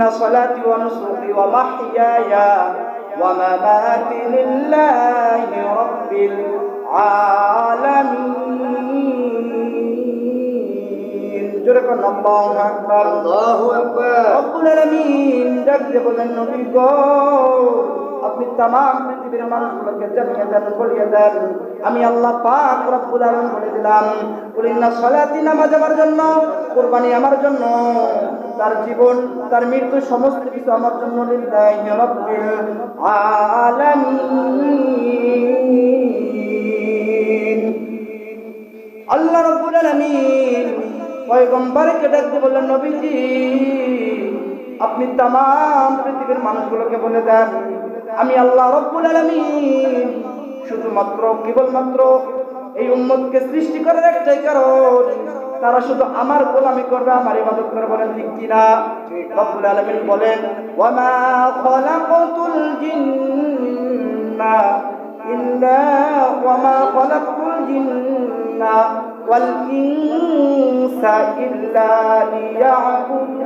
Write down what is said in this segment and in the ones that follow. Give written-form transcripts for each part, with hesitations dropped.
ইন্না সালাতি ওয়া নুসুকি ওয়া মাহইয়ায়া ওয়া মামাতি লিল্লাহি রাব্বিল আলামিন। জোরে কোন আল্লাহু আকবার। আল্লাহু আকবার। রব্বুল আলামিন ডাক দিয়ে বলেন, নবী গো, আপনি তামাম পৃথিবীর মানুষগুলোকে জানিয়ে দেন, বলিয়ে দেন, আমি আল্লাহ পাক রব্বুল আলামিন বলে দিলাম, কুল ইন্না সালাতি, নামাজ আমার জন্য, কুরবানি আমার জন্য, তার জীবন তার মৃত্যু সমস্ত কিছু আমার জন্য, লিল্লাহি রাব্বিল আলামিন। আল্লাহ রাব্বুল আলামিন পয়গম্বরকে ডাক দিয়ে বললেন, নবীজি আপনি তামাম পৃথিবীর মানুষগুলোকে বলে দেন, আমি আল্লাহ রাব্বুল আলামিন শুধুমাত্র কেবলমাত্র এই উম্মতকে সৃষ্টি করার একটাই কারণ, তারা শুধু আমার গোলামি করবে, আমার ইবাদত করবে। বলেন ঠিক কিনা? রব্বুল আলামিন বলেন, ওয়া মা খালাকাতুল জিন্না ইল্লা ওয়া মা খালাকাতুল জিন্না ওয়াল ইনসা ইল্লা লিয়াবুদুন।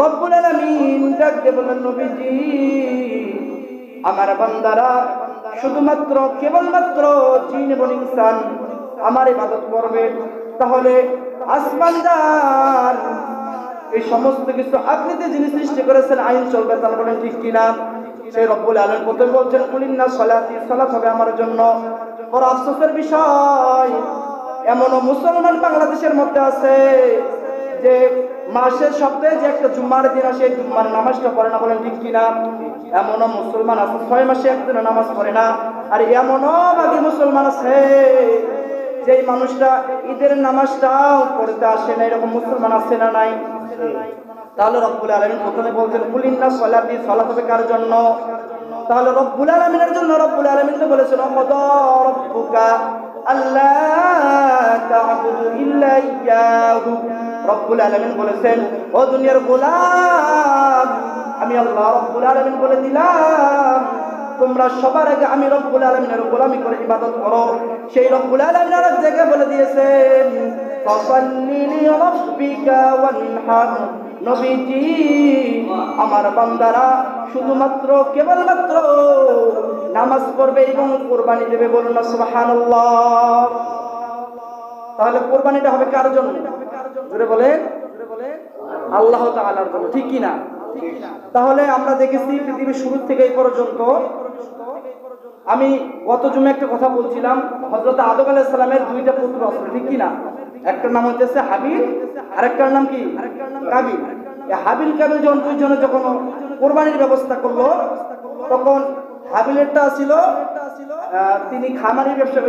রব্বুল আলামিন ডাক দিয়ে বলেন, নবীজি আমার বান্দারা শুধুমাত্র কেবলমাত্র জিন এবং ইনসান আমার ইবাদত করবে। তাহলে আসমানদার এই সমস্ত কিছু আপনি যে জিনিস সৃষ্টি করেছেন, আইন চলবে, তাহলে বলেন ঠিক কিনা? সেই রব্বুল আলামিন প্রথমে বলছেন, কুল ইন্না সালাতি, সালাত হবে আমার জন্য। বড় আফসোসের বিষয়, এমনও মুসলমান বাংলাদেশের মধ্যে আছে যে মাসের সপ্তাহে যে একটা জুম্মার দিন আসে, জুম্মার নামাজটা পড়ে না। বলেন ঠিক কিনা? এমনও মুসলমান আছে 6 মাসে একদিন নামাজ পড়ে না। আর এমনও বাকি মুসলমান আছে যেই মানুষটা ঈদের নামাজটাও পড়তে আসে না। এরকম মুসলমান আছে না নাই? তাহলে রব্বুল আলামিন প্রথমে বলছেন, কুল ইন্না সালাতি, সালাত হবে কার জন্য? তাহলে রব্বুল আলামিনের জন্য। রব্বুল আলামিন তো বলেছেন, ওয়াকাদা রাব্বুকা আল্লা তা'বুদু ইল্লা ইয়্যাহু। রব্বুল আলামিন বলেছেন, ও দুনিয়ার গোলাম, আমি আল্লাহ রব্বুল আলামিন বলে দিলাম, তোমরা সবার আগে আমি রব্বুল আলামিনের গোলামি করে ইবাদত করো। সেই রব্বুল আলামিন আর এক জায়গায় বলে দিয়েছেন, ফাসাল্লি লিরাব্বিকা ওয়ানহার। নবীজি আমার বান্দারা শুধুমাত্র কেবলমাত্র নামাজ পড়বে এবং কুরবানি দেবে। বলুন না সুবহানাল্লাহ। তাহলে কুরবানিটা হবে কার জন্য? জোরে বলেন, আল্লাহ তাআলার জন্য। ঠিক কি না? তাহলে আমরা দেখেছি পৃথিবীর শুরু থেকে এই পর্যন্ত, আমি গত জুমে একটা কথা বলছিলাম, হযরত আদম আলাইহিস সালামের 2টা পুত্র আছে। ঠিক কি না? একটার নাম হচ্ছে হাবিল, আরেকটার নাম কি? কাবিল। এই হাবিল কাবিল যখন দুইজনে যখন কুরবানির ব্যবস্থা করলো, তখন হাবিলেরটা ছিল তিনি খামারির ব্যবসা,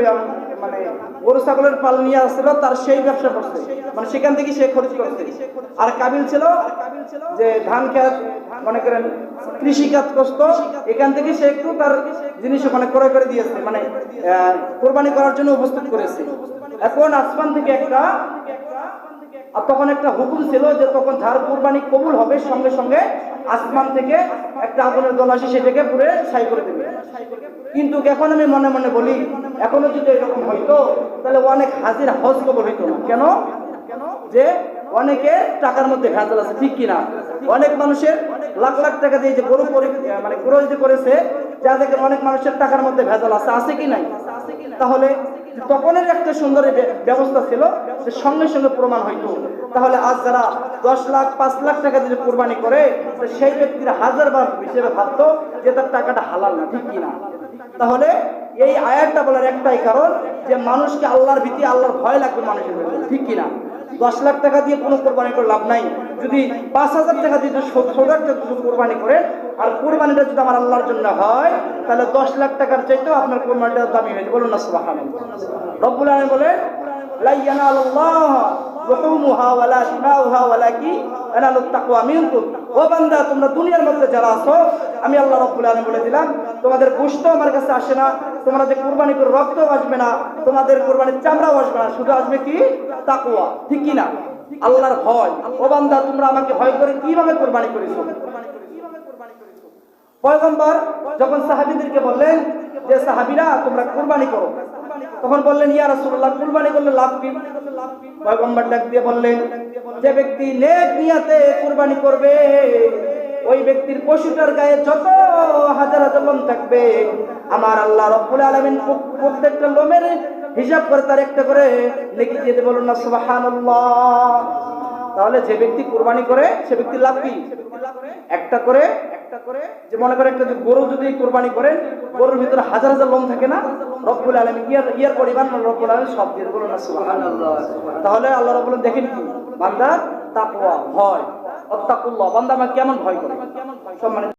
মানে গরু ছাগলের পাল নিয়ে আসছিল, তার সেই ব্যবসা করছে, মানে সেখান থেকে সে খরচ করছে। আর কাবিল ছিল যে ধান খেত, মনে করেন কৃষি কাজ করত, এখান থেকে সে একটু তার জিনিস ওখানে ক্রয় করে দিয়েছে, মানে কোরবানি করার জন্য উপস্থিত করেছে। এখন আসমান থেকে তখন একটা হুকুম ছিল যে তখন যার কুরবানি কবুল হবে সঙ্গে সঙ্গে আসমান থেকে একটা আগুনের দল আসে, সেটাকে পুরে ছাই করে দেবে। কিন্তু এখন আমি মনে মনে বলি, এখনো যদি এরকম হইতো তাহলে অনেক হাজির হজ কবুল হইতো না। কেন? যে অনেকে টাকার মধ্যে ভেজাল আছে। ঠিক কিনা? অনেক মানুষের লাখ লাখ টাকা দিয়ে যে গরু মানে গরু যে করেছে, যা দেখেন অনেক মানুষের টাকার মধ্যে ভেজাল আছে কি নাই? তাহলে তখনের একটা সুন্দর ব্যবস্থা ছিল যে সঙ্গে সঙ্গে প্রমাণ হইতো। তাহলে আজ যারা 10 লাখ 5 লাখ টাকা দিয়ে কোরবানি করে, সেই ব্যক্তির 1000 বার হিসেবে ভাবতো যে তার টাকাটা হালাল না। ঠিক কিনা? তাহলে এই আয়াতটা বলার একটাই কারণ যে মানুষকে আল্লাহর ভীতি, আল্লাহর ভয় লাগবে মানুষের মধ্যে। ঠিক কিনা? 10 লাখ টাকা দিয়ে কোনো কোরবানি করে লাভ নাই। যদি 5000 টাকা দিয়ে ছোট একটা কোরবানি করেন, আর কোরবানিটা যদি আমার আল্লাহর জন্য হয়, তাহলে 10 লাখ টাকার চাইতেও আপনার কোরবানিটা দামি হয়েছে। বলুন না সুবহানাল্লাহ। রব্বুল আলামিন বলে, লা ইয়ানালুল্লাহ লুহুমুহা ওয়ালা দিমাউহা ওয়ালাকিন ইয়ানালুত তাকওয়া মিনকুম। ও বান্দা, তোমরা দুনিয়ার মধ্যে যারা আছো, আমি আল্লাহ রাব্বুল আলামিন বলে দিলাম, তোমাদের গোশত আমার কাছে আসে না, তোমরা যে কুরবানি করে রক্তও আসবে না, তোমাদের কুরবানির চামড়াও আসবে না, শুধু আসবে কি? তাকওয়া। ঠিক কি না? আল্লাহর ভয়। ও বান্দা, তোমরা আমাকে ভয় করে কিভাবে কুরবানি করেছো? পয়গম্বর যখন সাহাবীদেরকে বললেন যে সাহাবীরা তোমরা কুরবানি করো, তখন বললেন ইয়া রাসূলুল্লাহ কুরবানি করলে লাভ কি? পয়গম্বর ডাক দিয়ে বললেন যে ব্যক্তি নেক নিয়তে কুরবানি করবে ওই ব্যক্তির পশুটার গায়ে যত হাজার হাজার লোম থাকবে আমার আল্লাহ রাব্বুল আলামিন প্রত্যেকটা লোমের হিসাব করে তার একটা করে নেকি দিয়ে দেবেন। বলুন না সুবহানাল্লাহ। তাহলে যে ব্যক্তি কুরবানি করে সে ব্যক্তির লাভ কি? একটা করে যে মনে করে একটা গরু যদি কুরবানি করে গরুর ভিতরে হাজার হাজার লোম থাকে না, রব্বুল আলামিন ইয়ার পরিমাণ রব্বুল আলামিন সব দিয়ে। বলুন না সুবহানাল্লাহ। তাহলে আল্লাহ রাব্বুল আলামিন দেখেন কি বান্দা তাকওয়া ভয়, আত্তাকুল্লাহ, বান্দা আমাকে কেমন ভয় করে। সম্মানিত